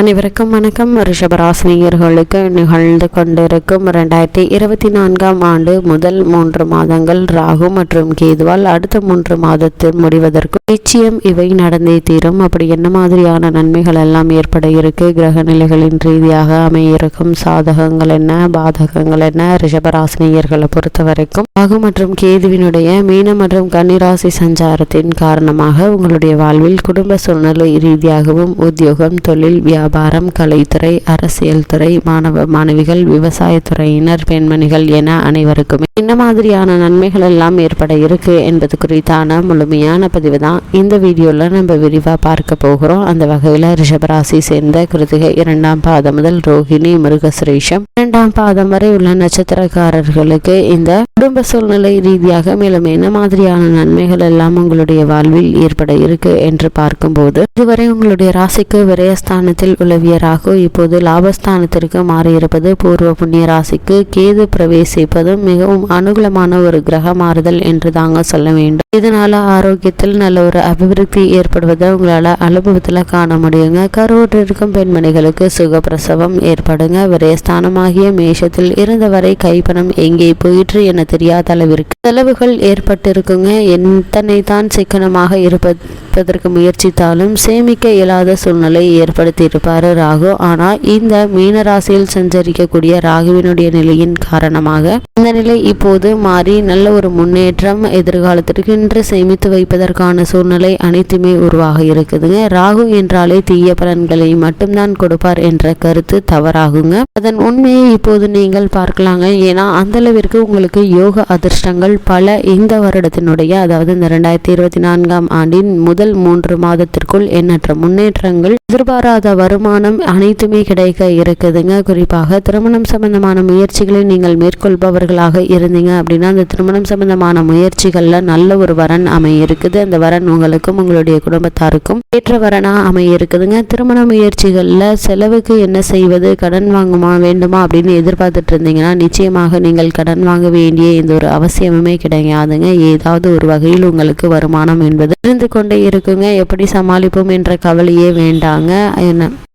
அனைவருக்கும் வணக்கம். ரிஷபராசினியர்களுக்கு நிகழ்ந்து கொண்டிருக்கும் 2024ஆம் ஆண்டு முதல் 3 மாதங்கள் ராகு மற்றும் கேதுவால் அடுத்த 3 மாதத்தில் முடிவதற்கு நிச்சயம் இவை நடந்தே தீரும். அப்படி என்ன மாதிரியான நன்மைகள் எல்லாம் ஏற்பட இருக்கு, கிரக நிலைகளின் ரீதியாக அமையிருக்கும் சாதகங்கள் என்ன, பாதகங்கள் என்ன, ரிஷபராசினியர்களை பொறுத்த வரைக்கும் ராகு மற்றும் கேதுவினுடைய மீன மற்றும் கன்னிராசி சஞ்சாரத்தின் காரணமாக உங்களுடைய வாழ்வில் குடும்ப சூழ்நிலை ரீதியாகவும் உத்தியோகம், தொழில், வியாபாரம், கலைத்துறை, அரசியல் துறை, மாணவ மாணவிகள், விவசாயத்துறையினர், பெண்மணிகள் என அனைவருக்குமே என்ன மாதிரியான நன்மைகள் எல்லாம் ஏற்பட இருக்கு என்பது குறித்தான முழுமையான பதிவு தான் இந்த வீடியோல நம்ம விரிவா பார்க்க போகிறோம். அந்த வகையில ரிஷபராசி சேர்ந்த கிருத்திகை 2ஆம் பாதம் முதல் ரோகிணி, மிருகசிரீஷம் 2ஆம் பாதம் வரை உள்ள நட்சத்திரக்காரர்களுக்கு இந்த குடும்ப சூழ்நிலை ரீதியாக மேலும் என்ன மாதிரியான நன்மைகள் எல்லாம் உங்களுடைய வாழ்வில் ஏற்பட இருக்கு என்று பார்க்கும்போது, இதுவரை உங்களுடைய ராசிக்கு விரயஸ்தானத்தில் உளவிய ராகு இப்போது லாபஸ்தானத்திற்கு மாறியிருப்பது, பூர்வ புண்ணிய ராசிக்கு கேது பிரவேசிப்பதும் மிகவும் அனுகூலமான ஒரு கிரக மாறுதல் என்று தாங்க சொல்ல வேண்டும். இதனால ஆரோக்கியத்தில் நல்ல ஒரு அபிவிருத்தி ஏற்படுவதை உங்களால அனுபவத்துல காண முடியுங்க. கருவுற்றிருக்கும் பெண்மணிகளுக்கு சுகப்பிரசவம் ஏற்படுங்க. விரயஸ்தானமாகிய மேஷத்தில் இருந்தவரை கைப்பணம் எங்கே போயிற்று என தெரியாத அளவிற்கு செலவுகள் ஏற்பட்டிருக்குங்க. எத்தனை தான் சிக்கனமாக இருப்பதற்கு முயற்சித்தாலும் சேமிக்க இயலாத சூழ்நிலை ஏற்படுத்தி இருப்பாரு ராகு. ஆனா இந்த மீனராசியில் சஞ்சரிக்கக்கூடிய ராகுவினுடைய நிலையின் காரணமாக இந்த நிலை இப்போது மாறி நல்ல ஒரு முன்னேற்றம் எதிர்காலத்திற்கு சேமித்து வைப்பதற்கான சூழ்நிலை அனைத்துமே உருவாக இருக்குதுங்க. ராகு என்றாலே தீய பலன்களை மட்டும்தான் கொடுப்பார் என்ற கருத்து தவறாகுங்க. அதன் உண்மையை இப்போது நீங்கள் பார்க்கலாங்க. ஏன்னா அந்த அளவிற்கு உங்களுக்கு யோக அதிர்ஷ்டங்கள் பல இந்த வருடத்தினுடைய, அதாவது இந்த 2024ஆம் ஆண்டின் முதல் 3 மாதத்திற்குள் எண்ணற்ற முன்னேற்றங்கள், எதிர்பாராத வருமானம் அனைத்துமே கிடைக்க இருக்குதுங்க. குறிப்பாக திருமணம் சம்பந்தமான முயற்சிகளை நீங்கள் மேற்கொள்பவர்களாக இருந்தீங்க அப்படின்னா அந்த திருமணம் சம்பந்தமான முயற்சிகள்ல நல்ல ஒரு வரன் அமையிருக்குது. அந்த வரன் உங்களுக்கும் உங்களுடைய குடும்பத்தாருக்கும் ஏற்ற வரனா அமையிருக்குதுங்க. திருமண முயற்சிகள்ல செலவுக்கு என்ன செய்வது, கடன் வாங்குமா வேண்டுமா அப்படின்னு எதிர்பார்த்துட்டு இருந்தீங்கன்னா நிச்சயமாக நீங்கள் கடன் வாங்க வேண்டிய இந்த ஒரு அவசியமே கிடையாதுங்க. ஏதாவது ஒரு வகையில் உங்களுக்கு வருமானம் என்பது இருந்து கொண்டே இருக்குங்க. எப்படி சமாளிப்போம் என்ற கவலையே வேண்டாங்க.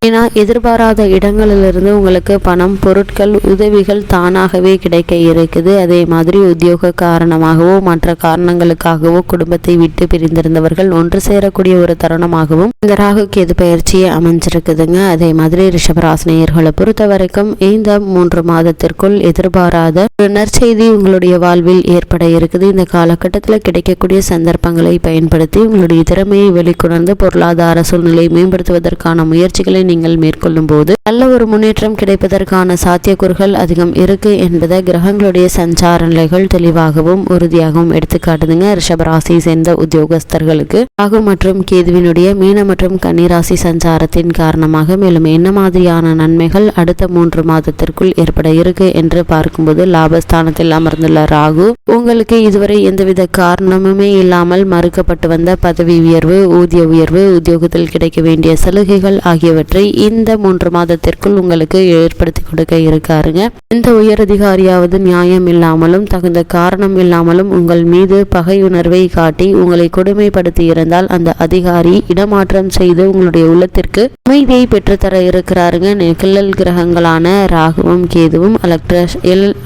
ஏன்னா எதிர்பாராத இடங்களிலிருந்து உங்களுக்கு பணம், பொருட்கள், உதவிகள் தானாகவே கிடைக்க இருக்குது. அதே மாதிரி உத்தியோக காரணமாகவோ மற்ற காரணங்களுக்காகவோ குடும்பத்தை விட்டு பிரிந்திருந்தவர்கள் ஒன்று சேரக்கூடிய ஒரு தருணமாகவும் இந்த ராகு கேது பயிற்சியை அமைஞ்சிருக்குதுங்க. அதே மாதிரி ரிஷபராசினியர்களை பொறுத்த வரைக்கும் இந்த 3 மாதத்திற்குள் எதிர்பாராத ஒரு நற்செய்தி உங்களுடைய வாழ்வில் ஏற்பட இருக்குது. இந்த காலகட்டத்தில் கிடைக்கக்கூடிய சந்தர்ப்பங்களை பயன்படுத்தி உங்களுடைய திறமையை வெளிக்கொணர்ந்து பொருளாதார சூழ்நிலை மேம்படுத்துவதற்கான முயற்சிகளை நீங்கள் மேற்கொள்ளும் போது நல்ல ஒரு முன்னேற்றம் கிடைப்பதற்கான சாத்தியக்கூறுகள் அதிகம் இருக்கு என்பதை கிரகங்களுடைய சஞ்சார நிலைகள் தெளிவாகவும் உறுதியாகவும் எடுத்துக்காட்டுதுங்க. ரிஷபராசியை சேர்ந்த உத்தியோகஸ்தர்களுக்கு ராகு மற்றும் கேதுவினுடைய மீன மற்றும் கன்னிராசி சஞ்சாரத்தின் காரணமாக மேலும் என்ன மாதிரியான நன்மைகள் அடுத்த 3 மாதத்திற்குள் ஏற்பட இருக்கு என்று பார்க்கும்போது, லாபஸ்தானத்தில் அமர்ந்துள்ள ராகு உங்களுக்கு இதுவரை எந்தவித காரணமுமே இல்லாமல் மறுக்கப்பட்டு வந்த பதவி உயர்வு, ஊதிய உயர்வு, உத்தியோகத்தில் கிடைக்க வேண்டிய சலுகைகள் ஆகியவற்றை இந்த 3 மாதத்திற்குள் உங்களுக்கு ஏற்படுத்தி கொடுக்க இருக்காருங்க. இந்த உயரதிகாரியாவது நியாயம் இல்லாமலும் தகுந்த காரணம் இல்லாமலும் உங்கள் மீது பகையுணர்வை காட்டி உங்களை கொடுமைப்படுத்தி இருந்தால் அந்த அதிகாரி இடமாற்றம் செய்து உங்களுடைய உள்ளத்திற்கு அமைதியை பெற்றுத்தர இருக்கிறாருங்க. கிள்ளல் கிரகங்களான ராகுவும் கேதுவும்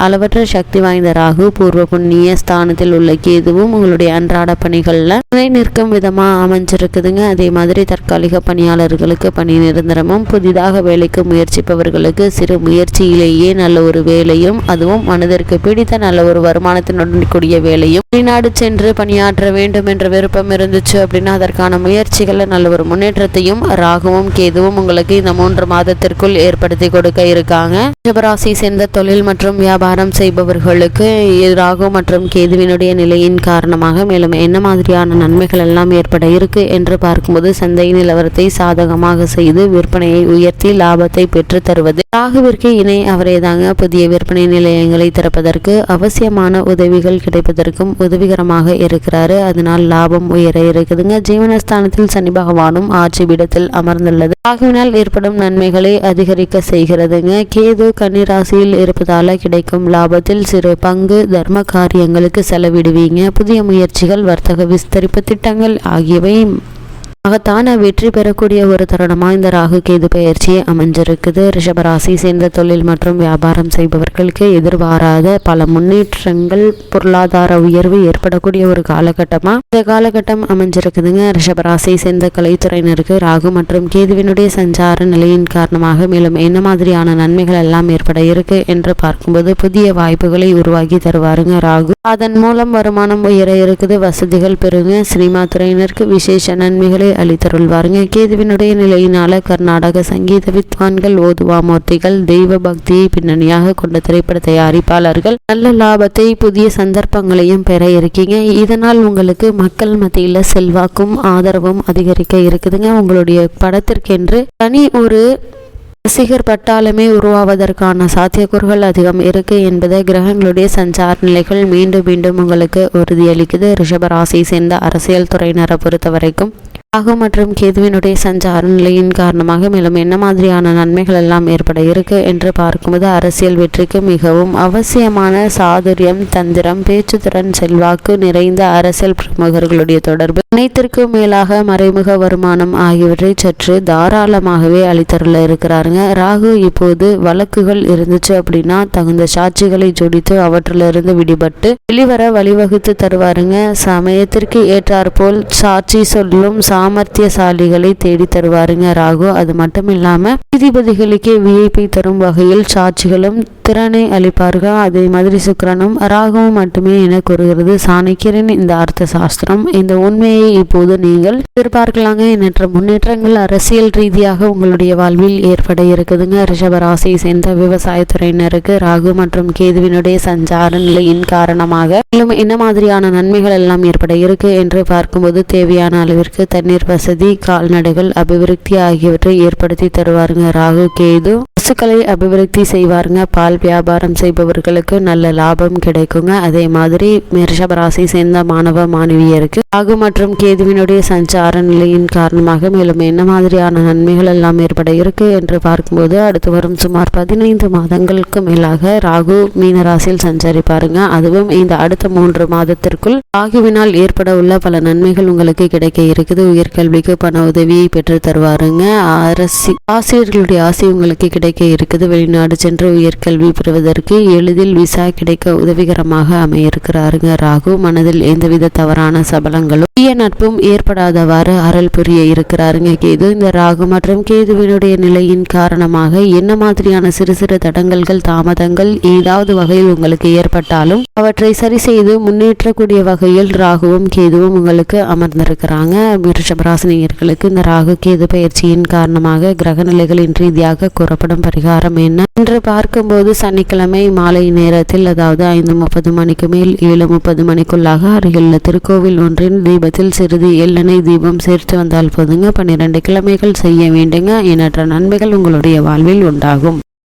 அளவற்ற சக்தி வாய்ந்த ராகு பூர்வ புண்ணிய ஸ்தானத்தில் உள்ள கேதுவும் உங்களுடைய அன்றாட பணிகள்ல துணை நிற்கும் விதமா அமைஞ்சிருக்குதுங்க. அதே மாதிரி தற்காலிக பணியாளர்களுக்கு பணி நிரந்தரமும், புதிதாக வேலைக்கு முயற்சிப்பவர்களுக்கு சிறு முயற்சியிலேயே நல்ல ஒரு வேலையும், அதுவும் மனதிற்கு பிடித்த நல்ல ஒரு வருமானத்தினுடன் கூடிய வேலையும், வெளிநாடு சென்று பணியாற்ற வேண்டும் என்ற விருப்பம் இருந்துச்சு அப்படின்னா அதற்கான முயற்சிகளை நல்ல ஒரு முன்னேற்றத்தையும் ராகுவும் கேதுவும் உங்களுக்கு இந்த 3 மாதத்திற்குள் ஏற்படுத்தி கொடுக்க இருக்காங்க. ரிஷபராசி சேர்ந்த தொழில் மற்றும் வியாபாரம் செய்பவர்களுக்கு ராகு மற்றும் கேதுவினுடைய நிலையின் காரணமாக மேலும் என்ன மாதிரியான நன்மைகள் எல்லாம் ஏற்பட இருக்கு என்று பார்க்கும்போது, சந்தை நிலவரத்தை சாதகமாக செய்து விற்பனையை உயர்த்தி லாபத்தை பெற்று தருவது ராகுவிற்கு இணை அவரே தாங்க. புதிய விற்பனை நிலையங்களை திறப்பதற்கு அவசியமான உதவிகள் கிடைப்பதற்கும் உதவிகரமாக இருக்கிறாரு. அதனால் லாபம் உயர இருக்குதுங்க. ஜீவனஸ்தானத்தில் சனி பகவானும் ஆட்சி பீடத்தில் அமர்ந்துள்ளது ராகுவினால் ஏற்படும் நன்மைகளை அதிகரிக்க செய்கிறதுங்க. கேது கன்னிராசியில் இருப்பதால கிடைக்கும் லாபத்தில் சிறு பங்கு தர்ம காரியங்களுக்கு செலவிடுவீங்க. புதிய முயற்சிகள், வர்த்தக விஸ்தரிப்பு திட்டங்கள் ஆகியவை மகத்தான வெற்றி பெறக்கூடிய ஒரு தருணமா இந்த ராகு கேது பயிற்சி அமைஞ்சிருக்குது. ரிஷபராசி சேர்ந்த தொழில் மற்றும் வியாபாரம் செய்பவர்களுக்கு எதிர்பாராத பல முன்னேற்றங்கள், பொருளாதார உயர்வு ஏற்படக்கூடிய ஒரு காலகட்டமா இந்த காலகட்டம் அமைஞ்சிருக்குதுங்க. ரிஷபராசி சேர்ந்த கலைத்துறையினருக்கு ராகு மற்றும் கேதுவினுடைய சஞ்சார நிலையின் காரணமாக மேலும் என்ன மாதிரியான நன்மைகள் எல்லாம் ஏற்பட இருக்கு என்று பார்க்கும்போது புதிய வாய்ப்புகளை உருவாக்கி தருவாருங்க ராகு. அதன் மூலம் வருமானம் உயர இருக்குது, வசதிகள் பெறுங்க. சினிமா துறையினருக்கு விசேஷ நன்மைகளை அளித்தருள்வாருங்க. கேதுவினுடைய நிலையினால கர்நாடக சங்கீத வித்வான்கள், ஓதுவாமூர்த்திகள், தெய்வ பக்தியை பின்னணியாக கொண்ட திரைப்பட தயாரிப்பாளர்கள் நல்ல லாபத்தை, புதிய சந்தர்ப்பங்களையும் பெற இருக்கீங்க. இதனால் உங்களுக்கு மக்கள் மத்தியில செல்வாக்கும் ஆதரவும் அதிகரிக்க இருக்குதுங்க. உங்களுடைய படத்திற்கென்று தனி ஒரு ரசிகர் பட்டாளமே உருவாவதற்கான சாத்தியக்கூறுகள் அதிகம் இருக்கு என்பதை கிரகங்களுடைய சஞ்சார நிலைகள் மீண்டும் மீண்டும் உங்களுக்கு உறுதியளிக்குது. ரிஷபராசியை சேர்ந்த அரசியல் துறையினரை பொறுத்த வரைக்கும் ராகு மற்றும் கேதுவினுடைய சஞ்சார நிலையின் காரணமாக மேலும் என்ன மாதிரியான நன்மைகள் எல்லாம் ஏற்பட இருக்கு என்று பார்க்கும்போது அரசியல் வெற்றிக்கு மிகவும் அவசியமான சாதுரியம், தந்திரம், பேச்சுத்திறன், செல்வாக்கு நிறைந்த அரசியல் பிரமுகர்களுடைய தொடர்பு, அனைத்திற்கும் மேலாக மறைமுக வருமானம் ஆகியவற்றை சற்று தாராளமாகவே அளித்தருள இருக்கிறாருங்க. ராகு இப்போது வழக்குகள் இருந்துச்சு அப்படின்னா தகுந்த சாட்சிகளை ஜோடித்து அவற்றிலிருந்து விடுபட்டு வெளிவர வழிவகுத்து தருவாருங்க. சமயத்திற்கு ஏற்றாற்போல் சாட்சி சொல்லும் சாமர்த்தியசாலிகளை தேடி தருவாருங்க ராகு. அது மட்டும் இல்லாம நீதிபதிகளுக்கே விஐபி தரும் வகையில் சாட்சிகளும் திறனை அளிப்பார்கள். அதே மாதிரி சுக்கிரனும் ராகுவும் மட்டுமே என கூறுகிறது சாணக்கியரின் இந்த அர்த்த சாஸ்திரம். இந்த உண்மையை இப்போது நீங்கள் எதிர்பார்க்கலாங்க. எண்ணற்ற முன்னேற்றங்கள் அரசியல் ரீதியாக உங்களுடைய வாழ்வில் ஏற்பட இருக்குதுங்க. ரிஷபராசியை சேர்ந்த விவசாயத்துறையினருக்கு ராகு மற்றும் கேதுவினுடைய சஞ்சார நிலையின் காரணமாக மேலும் என்ன மாதிரியான நன்மைகள் எல்லாம் ஏற்பட இருக்கு என்று பார்க்கும்போது தேவையான அளவிற்கு தண்ணீர் வசதி, கால்நடைகள் அபிவிருத்தி ஆகியவற்றை ஏற்படுத்தி தருவாருங்க ராகு. கேது பசுக்களை அபிவிருத்தி செய்வாருங்க. பால் வியாபாரம் செய்பவர்களுக்கு நல்ல லாபம் கிடைக்குங்க. அதே மாதிரி ரிஷபராசி சேர்ந்த மாணவ மாணவியருக்கு ராகு மற்றும் கேதுவினுடைய சஞ்சார நிலையின் காரணமாக மேலும் என்ன மாதிரியான நன்மைகள் எல்லாம் ஏற்பட இருக்கு என்று பார்க்கும்போது அடுத்து வரும் சுமார் 15 மாதங்களுக்கு மேலாக ராகு மீனராசியில் சஞ்சரிப்பாருங்க. அதுவும் இந்த அடுத்த 3 மாதத்திற்குள் ராகுவினால் ஏற்பட உள்ள பல நன்மைகள் உங்களுக்கு கிடைக்க இருக்குது. உயர்கல்விக்கு பண உதவியை பெற்று தருவாருங்க. ஆசிரியர்களுடைய ஆசை உங்களுக்கு கிடைக்க இருக்குது. வெளிநாடு சென்று உயர்கல்வி பெறுவதற்கு எளிதில் விசா கிடைக்க உதவிகரமாக அமையிருக்கிறாருங்க ராகு. மனதில் எந்தவித தவறான சபலங்களும் தீய நட்பும் ஏற்படாதவாறு அருள் புரிய இருக்கிறாருங்க கேது. இந்த ராகு மற்றும் கேதுவினுடைய நிலையின் காரணமாக என்ன மாதிரியான சிறு சிறு தடங்கல்கள், தாமதங்கள் ஏதாவது வகையில் உங்களுக்கு ஏற்பட்டாலும் அவற்றை சரி செய்து முன்னேற்றக்கூடிய வகையில் ராகுவும் கேதுவும் உங்களுக்கு அமர்ந்திருக்கிறாங்க. ரிஷபராசினியர்களுக்கு இந்த ராகு கேது பயிற்சியின் காரணமாக கிரக நிலைகளின் ரீதியாக கூறப்படும் பரிகாரம் என்ன என்று பார்க்கும்போது சனிக்கிழமை மாலை நேரத்தில், அதாவது 5:30 மணிக்கு மேல் 7:30 மணிக்குள்ளாக அருகிலுள்ள திருக்கோவில் ஒன்றின் தீபத்தில் சிறிது எள்ளெண்ணெய் தீபம் சேர்த்து வந்தால் போதுங்க. 12 கிழமைகள் செய்ய வேண்டுங்க. எண்ணற்ற நன்மைகள் உங்களுடைய வாழ்வில் உண்டாகும்.